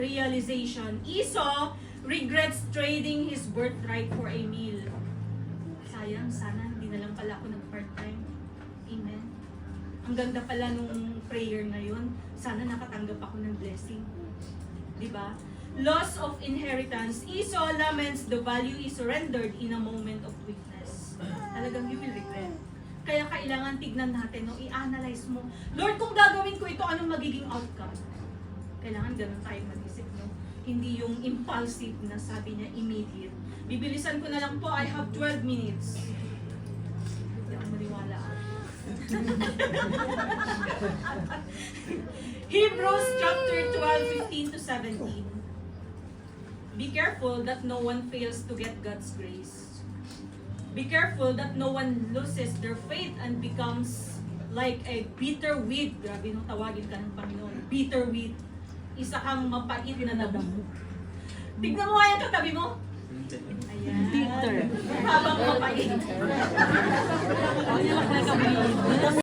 realization. Esau regrets trading his birthright for a meal. Sayang, sana hindi na lang pala ako nag-part-time. Amen. Ang ganda pala nung prayer na yun. Sana nakatanggap ako ng blessing. Diba? Loss of inheritance. Esau laments the value he surrendered in a moment of weakness. Talagang you will regret. Kaya kailangan tignan natin, no? I-analyze mo. Lord, kung gagawin ko ito, anong magiging outcome? Kailangan ganun tayo mag-isip, no? Hindi yung impulsive na sabi niya, immediate. Bibilisan ko na lang po, I have 12 minutes. Hindi ako maniwala. Hebrews chapter 12, 15 to 17. Be careful that no one fails to get God's grace. Be careful that no one loses their faith and becomes like a bitter weed. Grabe nung tawagin ka ng Panginoon. Bitter weed. Isa kang mapait na damo. Tignan mo nga yung katabi mo. Ayan. Bitter. Habang mapait. You look like a bee.